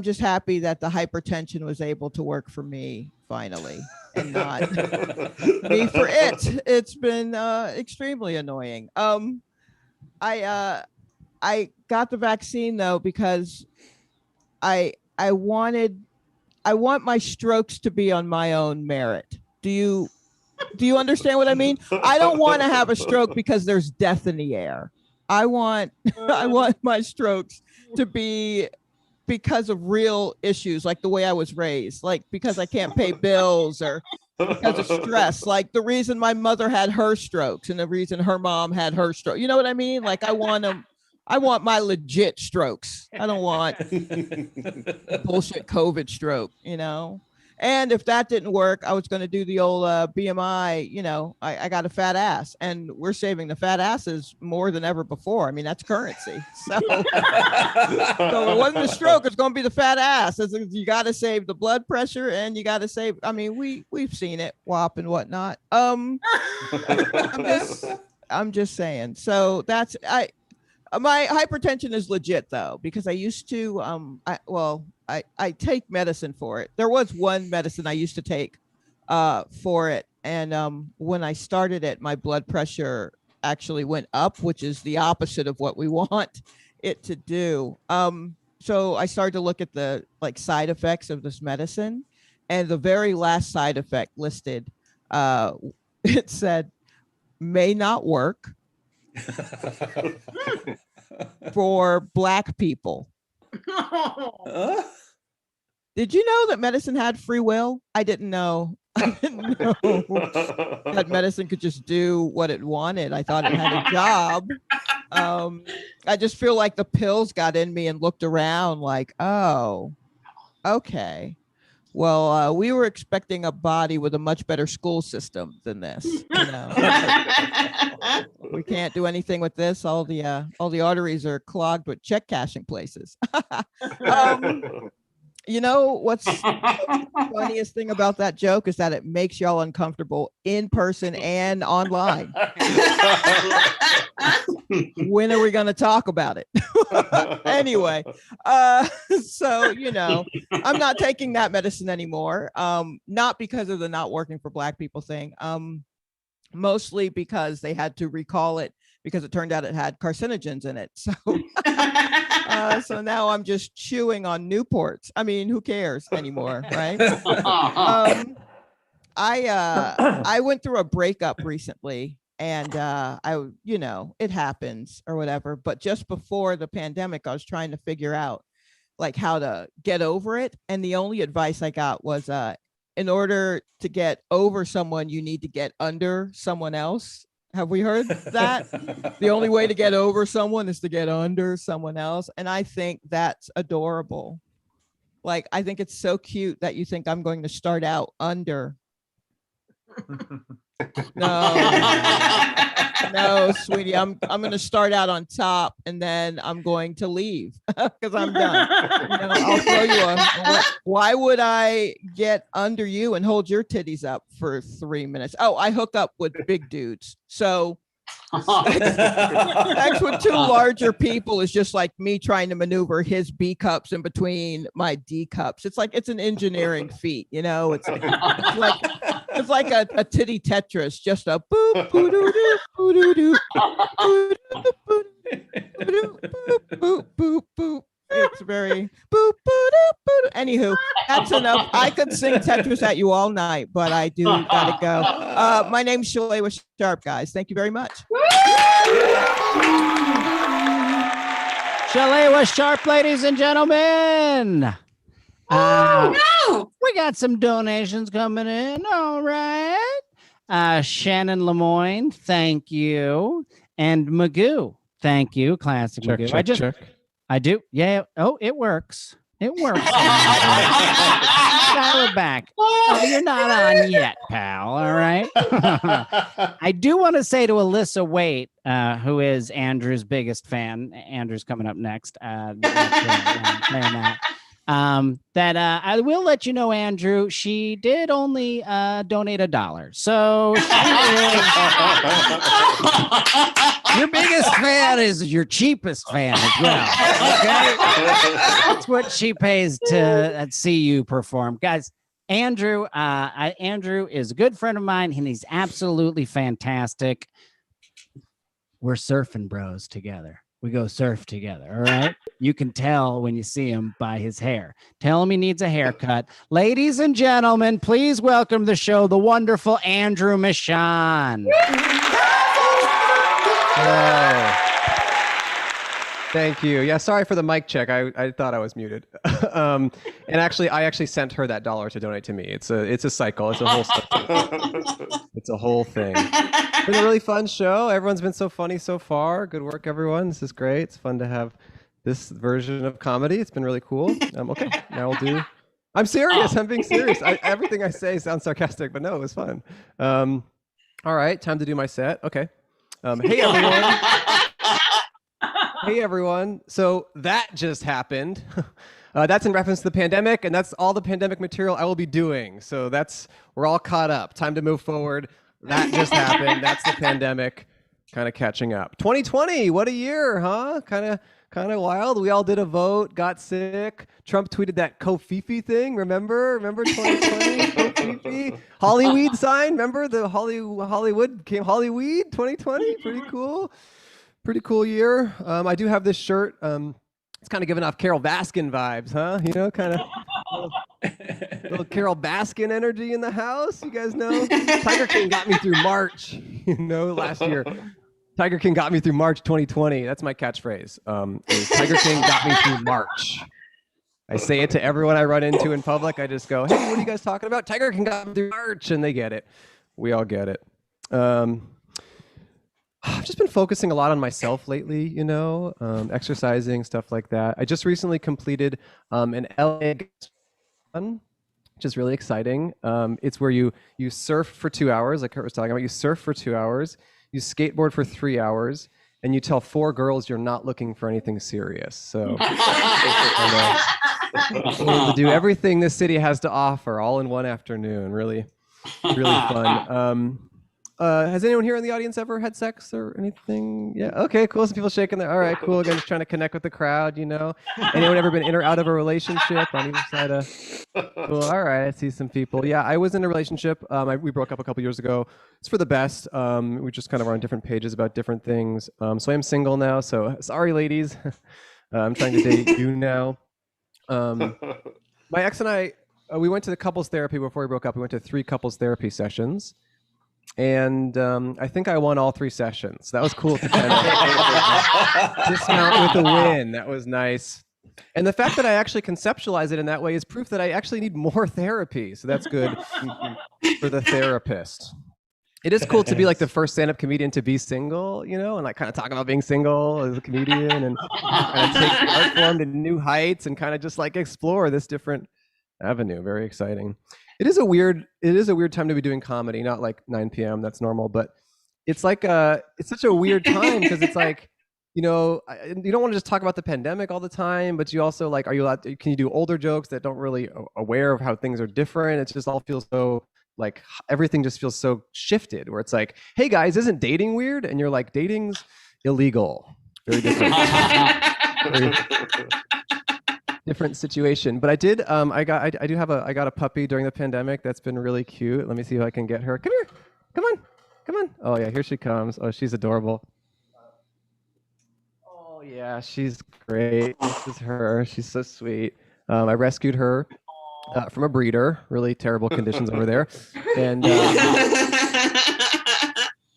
just happy that the hypertension was able to work for me finally and not me for it. It's been extremely annoying. I got the vaccine though because I want my strokes to be on my own merit. Do you understand what I mean? I don't want to have a stroke because there's death in the air. I want my strokes to be because of real issues, like the way I was raised, like because I can't pay bills or because of stress, like the reason my mother had her strokes and the reason her mom had her stroke. You know what I mean? Like I want my legit strokes. I don't want bullshit COVID stroke, you know? And if that didn't work, I was going to do the old BMI, you know, I got a fat ass and we're saving the fat asses more than ever before. I mean, that's currency. So, so it wasn't a stroke. It's going to be the fat ass. You got to save the blood pressure and you got to save. I mean, we've seen it, WAP and whatnot. I'm just saying. So my hypertension is legit though, because I used to, I take medicine for it. There was one medicine I used to take for it. And when I started it, my blood pressure actually went up, which is the opposite of what we want it to do. So I started to look at the side effects of this medicine. And the very last side effect listed, it said, may not work for Black people. Did you know that medicine had free will? I didn't know. I didn't know that medicine could just do what it wanted. I thought it had a job. I just feel like the pills got in me and looked around like, oh, okay. Well, we were expecting a body with a much better school system than this. You know? We can't do anything with this. All the arteries are clogged with check cashing places. You know what's the funniest thing about that joke is that it makes y'all uncomfortable in person and online. When are we going to talk about it? Anyway, so, you know, I'm not taking that medicine anymore. Not because of the not working for Black people thing. Mostly because they had to recall it because it turned out it had carcinogens in it. So, so now I'm just chewing on Newports. I mean, who cares anymore, right? I went through a breakup recently, and you know, it happens or whatever. But just before the pandemic, I was trying to figure out how to get over it, and the only advice I got was, in order to get over someone, you need to get under someone else. Have we heard that? The only way to get over someone is to get under someone else. And I think that's adorable. I think it's so cute that you think I'm going to start out under. No, sweetie, I'm going to start out on top and then I'm going to leave because I'm done. You know, I'll throw you why would I get under you and hold your titties up for 3 minutes? Oh, I hook up with big dudes. So Sex with two larger people is just like me trying to maneuver his B cups in between my D cups. It's like it's an engineering feat, you know. It's like a titty Tetris, just a boop boo doo doo boo doo doo boop boop boop boop. It's very boop boop boop. Anywho, that's enough. I could sing Tetris at you all night, but I do gotta go. My name's Shalewa Sharpe, guys. Thank you very much. Shalewa Sharpe, ladies and gentlemen. No! We got some donations coming in. All right. Shannon Lemoyne, thank you. And Magoo, thank you. Classic Magoo. Check. I do. Yeah. Oh, it works. It works. Dial it back. Oh, you're not on yet, pal. All right. I do want to say to Alyssa Waite, who is Andrew's biggest fan. Andrew's coming up next. That I will let you know, Andrew, she did only donate $1. So your biggest fan is your cheapest fan as well. Okay? That's what she pays to see you perform. Guys, Andrew is a good friend of mine, and he's absolutely fantastic. We're surfing bros together. We go surf together, all right? You can tell when you see him by his hair. Tell him he needs a haircut. Ladies and gentlemen, please welcome to the show the wonderful Andrew Michaan. Thank you. Yeah, sorry for the mic check. I thought I was muted. And actually, I sent her that $1 to donate to me. It's a cycle. It's a whole cycle. It's a whole thing. It's been a really fun show. Everyone's been so funny so far. Good work, everyone. This is great. It's fun to have this version of comedy. It's been really cool. Okay, now we'll do. I'm serious. I'm being serious. Everything I say sounds sarcastic, but no, it was fun. All right, time to do my set. Okay. Hey, everyone. Hey, everyone. So that just happened. That's in reference to the pandemic, and that's all the pandemic material I will be doing. So we're all caught up. Time to move forward. That just happened. That's the pandemic kind of catching up. 2020, what a year, huh? Kind of wild. We all did a vote, got sick. Trump tweeted that Kofifi thing. Remember 2020? Kofifi? Hollyweed sign. Remember the Hollywood came Hollyweed 2020? Pretty cool year. I do have this shirt. It's kind of giving off Carol Baskin vibes, huh? You know, kind of little Carol Baskin energy in the house. You guys know? Tiger King got me through March, last year. Tiger King got me through March 2020. That's my catchphrase. Tiger King got me through March. I say it to everyone I run into in public. I just go, hey, what are you guys talking about? Tiger King got me through March. And they get it. We all get it. I've just been focusing a lot on myself lately, exercising, stuff like that. I just recently completed an LA, which is really exciting. It's where you surf for 2 hours, like Kurt was talking about. You surf for 2 hours, you skateboard for 3 hours, and you tell 4 girls you're not looking for anything serious. So to do everything this city has to offer all in one afternoon. Really, really fun. Has anyone here in the audience ever had sex or anything? Yeah. Okay, cool. Some people shaking their. All right, cool. Again, just trying to connect with the crowd, Anyone ever been in or out of a relationship on either side of? Cool. All right, I see some people. Yeah, I was in a relationship. We broke up a couple years ago. It's for the best. We just kind of are on different pages about different things. So I am single now. So sorry, ladies. I'm trying to date you now. My ex and I, we went to the couples therapy before we broke up. We went to 3 couples therapy sessions. And I think I won all 3 sessions. That was cool to kind of dismount with a win. That was nice. And the fact that I actually conceptualize it in that way is proof that I actually need more therapy. So that's good for the therapist. It is cool to be like the first stand-up comedian to be single, and like kind of talk about being single as a comedian and kind of take the art form to new heights and kind of just like explore this different avenue. Very exciting. It is a weird time to be doing comedy, not like 9 p.m. That's normal, but it's like it's such a weird time because it's like, you don't want to just talk about the pandemic all the time, but you also like, can you do older jokes that don't really aware of how things are different? It just all feels so like everything just feels so shifted where it's like, hey guys, isn't dating weird? And you're like, dating's illegal. Very different. Very different situation. But I did, I got a puppy during the pandemic that's been really cute. Let me see if I can get her. Come here. Come on. Come on. Oh yeah, here she comes. Oh, she's adorable. Oh yeah, she's great. This is her. She's so sweet. I rescued her from a breeder. Really terrible conditions over there. And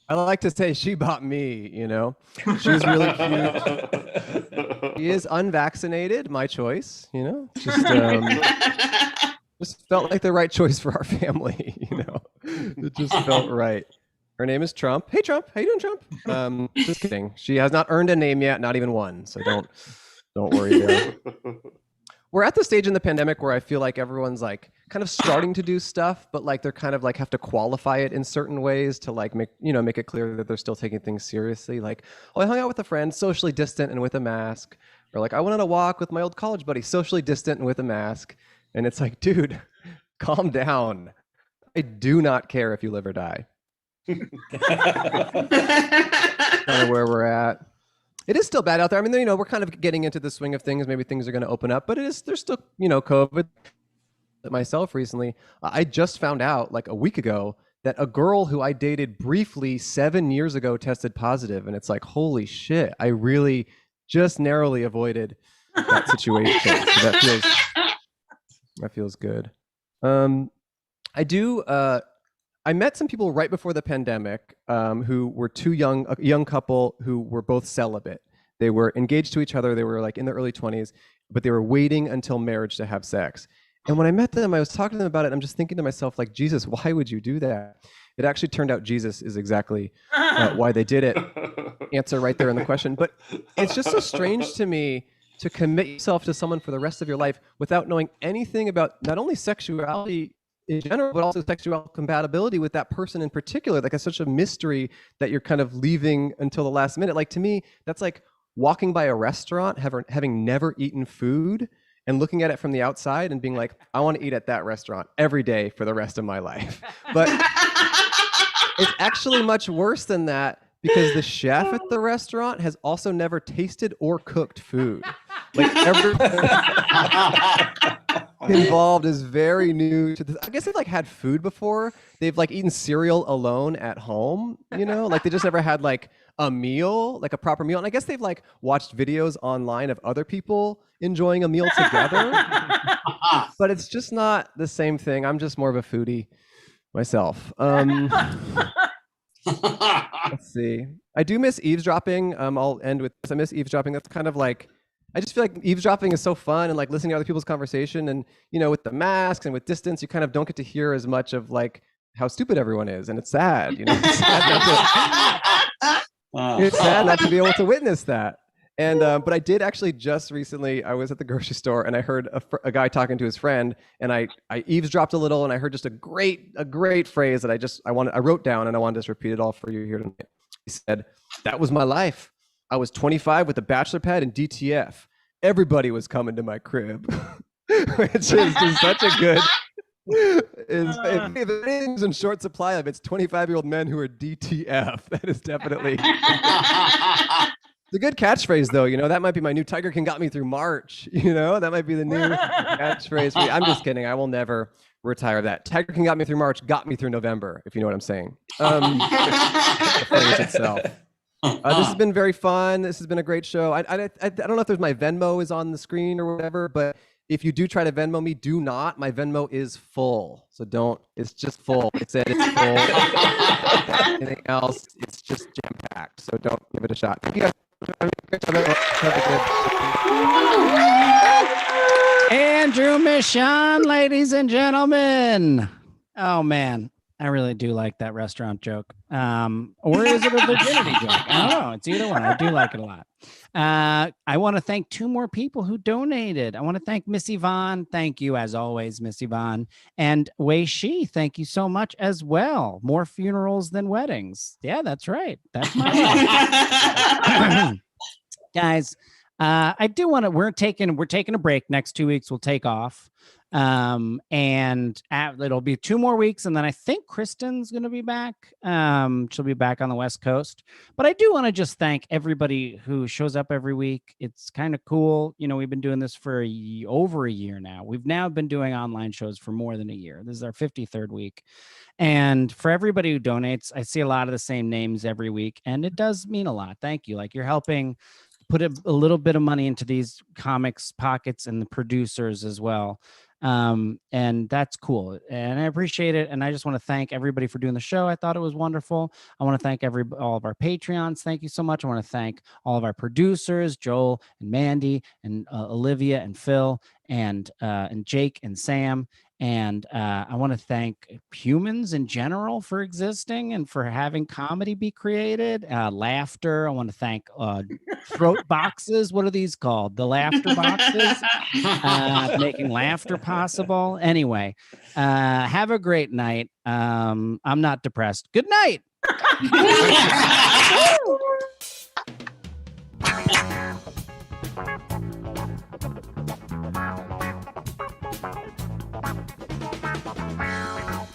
I like to say she bought me, you know. She's really cute. She is unvaccinated, my choice, you know. Just felt like the right choice for our family, you know. It just felt right. Her name is Trump. Hey Trump, how you doing, Trump? Just kidding. She has not earned a name yet, not even one. So don't worry there. We're at the stage in the pandemic where I feel like everyone's like kind of starting to do stuff, but like they're kind of like have to qualify it in certain ways to like make it clear that they're still taking things seriously. Like, oh, I hung out with a friend, socially distant and with a mask. Or like, I went on a walk with my old college buddy, socially distant and with a mask. And it's like, dude, calm down. I do not care if you live or die. Kind of where we're at. It is still bad out there. I mean, you know, we're kind of getting into the swing of things. Maybe things are going to open up, but there's still, you know, COVID. Myself recently, I just found out like a week ago that a girl who I dated briefly 7 years ago tested positive. And it's like, holy shit, I really just narrowly avoided that situation. So that feels good. I met some people right before the pandemic who were a young couple who were both celibate. They were engaged to each other. They were like in their early 20s, but they were waiting until marriage to have sex. And when I met them, I was talking to them about it. I'm just thinking to myself, like, Jesus, why would you do that? It actually turned out Jesus is exactly why they did it. Answer right there in the question. But it's just so strange to me to commit yourself to someone for the rest of your life without knowing anything about not only sexuality in general, but also sexual compatibility with that person in particular. Like, it's such a mystery that you're kind of leaving until the last minute. Like, to me, that's like walking by a restaurant, having never eaten food, and looking at it from the outside and being like, I want to eat at that restaurant every day for the rest of my life. But it's actually much worse than that, because the chef at the restaurant has also never tasted or cooked food. Like, everything involved is very new to this. I guess they've like had food before. They've like eaten cereal alone at home, you know, like they just never had like a meal, like a proper meal. And I guess they've like watched videos online of other people enjoying a meal together, but it's just not the same thing. I'm just more of a foodie myself. Let's see. I do miss eavesdropping. I'll end with this. I miss eavesdropping. That's kind of like, I just feel like eavesdropping is so fun, and like listening to other people's conversation, and you know, with the masks and with distance, you kind of don't get to hear as much of like how stupid everyone is, and it's sad, you know. It's sad not to be able to witness that. And but I did actually just recently, I was at the grocery store and I heard a guy talking to his friend, and I eavesdropped a little, and I heard just a great phrase that I wrote down, and I wanted to just repeat it all for you here tonight. He said, "That was my life. I was 25 with a bachelor pad and DTF. Everybody was coming to my crib," which is just such a good. If anything's in short supply of, it's 25-year-old men who are DTF. That is definitely. It's a good catchphrase, though. You know, that might be my new Tiger King got me through March. You know, that might be the new catchphrase for me. I'm just kidding. I will never retire that. Tiger King got me through March, got me through November, if you know what I'm saying. The phrase itself. This has been very fun. This has been a great show. I don't know if there's my Venmo is on the screen or whatever, but if you do try to Venmo me, do not. My Venmo is full. So don't. It's just full. It said it's full. Anything else, it's just jam-packed. So don't give it a shot. Thank you guys. Andrew Michaan, ladies and gentlemen. Oh man, I really do like that restaurant joke. Or is it a virginity joke? I don't know. It's either one. I do like it a lot. I want to thank two more people who donated. I want to thank Miss Yvonne. Thank you, as always, Miss Yvonne. And Wei Shi, thank you so much as well. More funerals than weddings. Yeah, that's right. That's my life. Guys, I do want to. We're taking a break. Next 2 weeks, we'll take off. It'll be 2 more weeks, and then I think Kristen's going to be back. She'll be back on the West Coast. But I do want to just thank everybody who shows up every week. It's kind of cool. We've been doing this for over a year now. We've now been doing online shows for more than a year. This is our 53rd week. And for everybody who donates, I see a lot of the same names every week, and it does mean a lot. Thank you. Like, you're helping put a little bit of money into these comics pockets and the producers as well. And that's cool, and I appreciate it. And I just want to thank everybody for doing the show. I thought it was wonderful. I want to thank all of our Patreons. Thank you so much. I want to thank all of our producers, Joel and Mandy and Olivia and Phil and Jake and Sam. And I want to thank humans in general for existing and for having comedy be created. Laughter. I want to thank throat boxes. What are these called? The laughter boxes. Making laughter possible. Anyway, have a great night. I'm not depressed. Good night.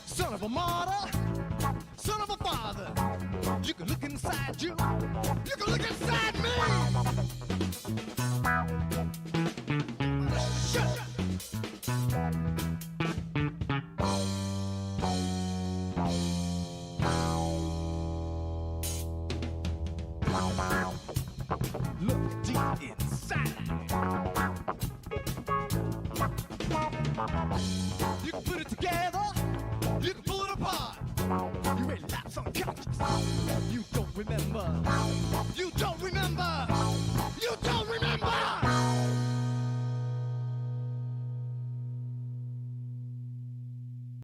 Son of a martyr, son of a father. You can look inside you. You can look inside me. Shut up. Look deep inside.